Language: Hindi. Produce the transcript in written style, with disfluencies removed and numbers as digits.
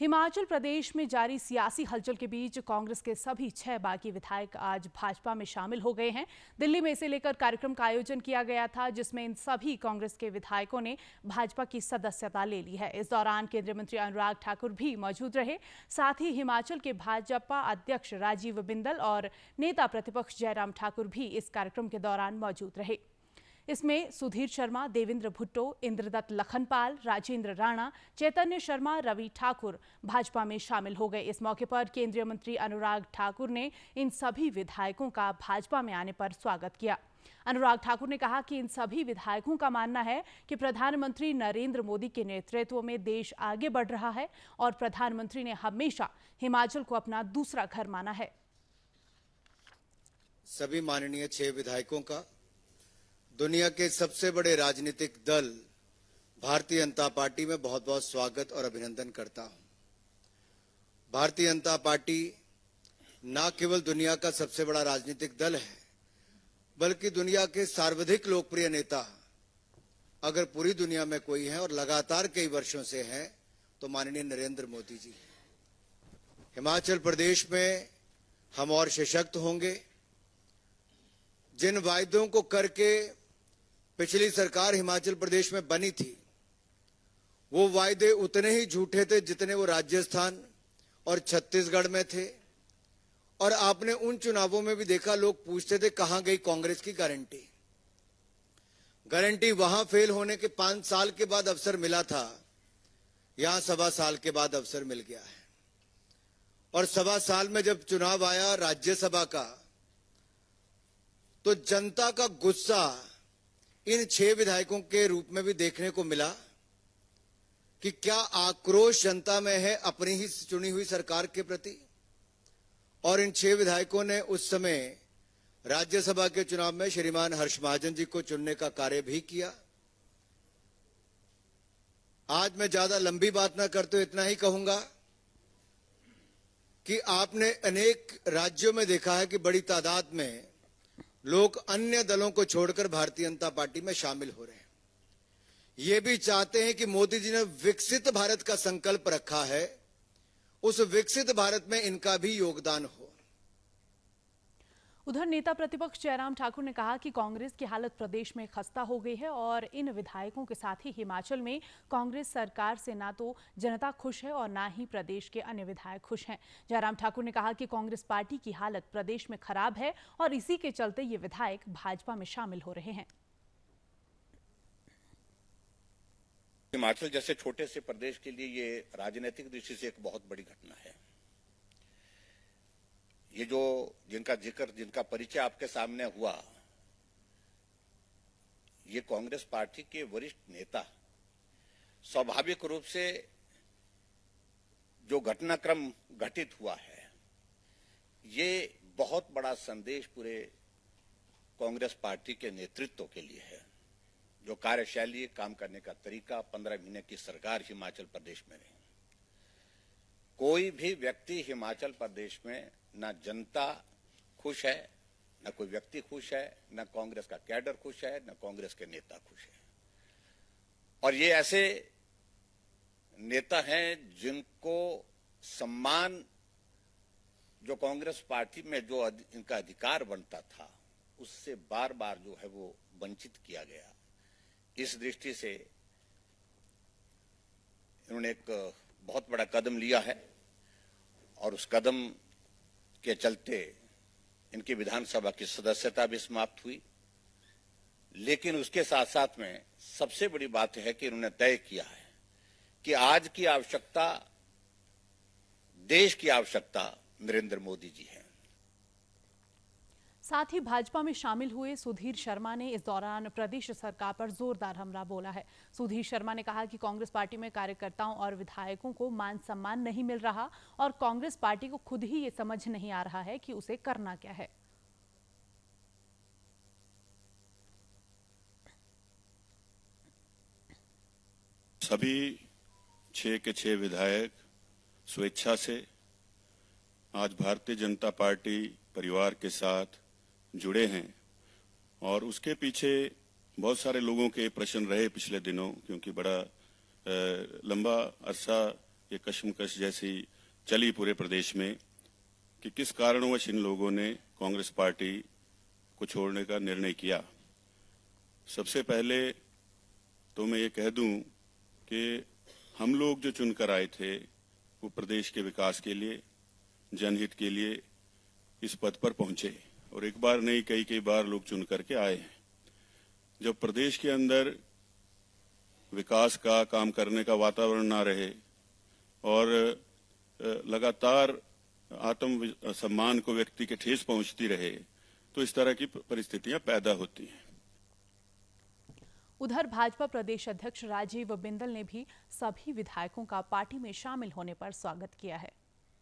हिमाचल प्रदेश में जारी सियासी हलचल के बीच कांग्रेस के सभी 6 बागी विधायक आज भाजपा में शामिल हो गए हैं। दिल्ली में इसे लेकर कार्यक्रम का आयोजन किया गया था, जिसमें इन सभी कांग्रेस के विधायकों ने भाजपा की सदस्यता ले ली है। इस दौरान केंद्रीय मंत्री अनुराग ठाकुर भी मौजूद रहे। साथ ही हिमाचल के भाजपा अध्यक्ष राजीव बिंदल और नेता प्रतिपक्ष जयराम ठाकुर भी इस कार्यक्रम के दौरान मौजूद रहे। इसमें सुधीर शर्मा, देवेंद्र भुट्टो, इंद्रदत्त लखनपाल, राजेंद्र राणा, चैतन्य शर्मा, रवि ठाकुर भाजपा में शामिल हो गए। इस मौके पर केंद्रीय मंत्री अनुराग ठाकुर ने इन सभी विधायकों का भाजपा में आने पर स्वागत किया। अनुराग ठाकुर ने कहा कि इन सभी विधायकों का मानना है कि प्रधानमंत्री नरेंद्र मोदी के नेतृत्व में देश आगे बढ़ रहा है और प्रधानमंत्री ने हमेशा हिमाचल को अपना दूसरा घर माना है। सभी माननीय 6 विधायकों का दुनिया के सबसे बड़े राजनीतिक दल भारतीय जनता पार्टी में बहुत बहुत स्वागत और अभिनंदन करता हूं। भारतीय जनता पार्टी न केवल दुनिया का सबसे बड़ा राजनीतिक दल है, बल्कि दुनिया के सर्वाधिक लोकप्रिय नेता अगर पूरी दुनिया में कोई है और लगातार कई वर्षों से हैं तो माननीय नरेंद्र मोदी जी। हिमाचल प्रदेश में हम और सशक्त होंगे। जिन वायदों को करके पिछली सरकार हिमाचल प्रदेश में बनी थी, वो वायदे उतने ही झूठे थे जितने वो राजस्थान और छत्तीसगढ़ में थे। और आपने उन चुनावों में भी देखा, लोग पूछते थे कहां गई कांग्रेस की गारंटी। गारंटी वहां फेल होने के 5 साल के बाद अवसर मिला था, यहां 1.25 साल के बाद अवसर मिल गया है। और 1.25 साल में जब चुनाव आया राज्यसभा का, तो जनता का गुस्सा इन 6 विधायकों के रूप में भी देखने को मिला कि क्या आक्रोश जनता में है अपनी ही चुनी हुई सरकार के प्रति। और इन 6 विधायकों ने उस समय राज्यसभा के चुनाव में श्रीमान हर्ष महाजन जी को चुनने का कार्य भी किया। आज मैं ज्यादा लंबी बात ना करते इतना ही कहूंगा कि आपने अनेक राज्यों में देखा है कि बड़ी तादाद में लोग अन्य दलों को छोड़कर भारतीय जनता पार्टी में शामिल हो रहे हैं। ये भी चाहते हैं कि मोदी जी ने विकसित भारत का संकल्प रखा है, उस विकसित भारत में इनका भी योगदान हो। उधर नेता प्रतिपक्ष जयराम ठाकुर ने कहा कि कांग्रेस की हालत प्रदेश में खस्ता हो गई है और इन विधायकों के साथ ही हिमाचल में कांग्रेस सरकार से ना तो जनता खुश है और ना ही प्रदेश के अन्य विधायक खुश हैं। जयराम ठाकुर ने कहा कि कांग्रेस पार्टी की हालत प्रदेश में खराब है और इसी के चलते ये विधायक भाजपा में शामिल हो रहे हैं। हिमाचल जैसे छोटे से प्रदेश के लिए ये राजनीतिक दृष्टि से एक बहुत बड़ी घटना है। ये जो जिनका जिक्र, जिनका परिचय आपके सामने हुआ, ये कांग्रेस पार्टी के वरिष्ठ नेता, स्वाभाविक रूप से जो घटनाक्रम घटित हुआ है, ये बहुत बड़ा संदेश पूरे कांग्रेस पार्टी के नेतृत्व के लिए है। जो कार्यशैली, काम करने का तरीका, 15 महीने की सरकार हिमाचल प्रदेश में रही। कोई भी व्यक्ति हिमाचल प्रदेश में ना जनता खुश है, न कोई व्यक्ति खुश है, न कांग्रेस का कैडर खुश है, न कांग्रेस के नेता खुश है। और ये ऐसे नेता हैं जिनको सम्मान जो कांग्रेस पार्टी में जो इनका अधिकार बनता था, उससे बार बार जो है वो वंचित किया गया। इस दृष्टि से इन्होंने एक बहुत बड़ा कदम लिया है और उस कदम के चलते इनकी विधानसभा की सदस्यता भी समाप्त हुई। लेकिन उसके साथ साथ में सबसे बड़ी बात है कि इन्होंने तय किया है कि आज की आवश्यकता, देश की आवश्यकता नरेंद्र मोदी जी हैं। साथ ही भाजपा में शामिल हुए सुधीर शर्मा ने इस दौरान प्रदेश सरकार पर जोरदार हमला बोला है। सुधीर शर्मा ने कहा कि कांग्रेस पार्टी में कार्यकर्ताओं और विधायकों को मान सम्मान नहीं मिल रहा और कांग्रेस पार्टी को खुद ही ये समझ नहीं आ रहा है कि उसे करना क्या है। सभी 6 के 6 विधायक स्वेच्छा से आज भारतीय जनता पार्टी परिवार के साथ जुड़े हैं और उसके पीछे बहुत सारे लोगों के प्रश्न रहे पिछले दिनों, क्योंकि बड़ा लंबा अरसा ये कशमकश जैसी चली पूरे प्रदेश में कि किस कारणवश इन लोगों ने कांग्रेस पार्टी को छोड़ने का निर्णय किया। सबसे पहले तो मैं ये कह दूं कि हम लोग जो चुनकर आए थे वो प्रदेश के विकास के लिए, जनहित के लिए इस पद पर पहुंचे और एक बार नहीं कई बार लोग चुन करके आए हैं। जब प्रदेश के अंदर विकास का काम करने का वातावरण ना रहे और लगातार आत्म सम्मान को व्यक्ति के ठेस पहुंचती रहे तो इस तरह की परिस्थितियां पैदा होती हैं। उधर भाजपा प्रदेश अध्यक्ष राजीव बिंदल ने भी सभी विधायकों का पार्टी में शामिल होने पर स्वागत किया है।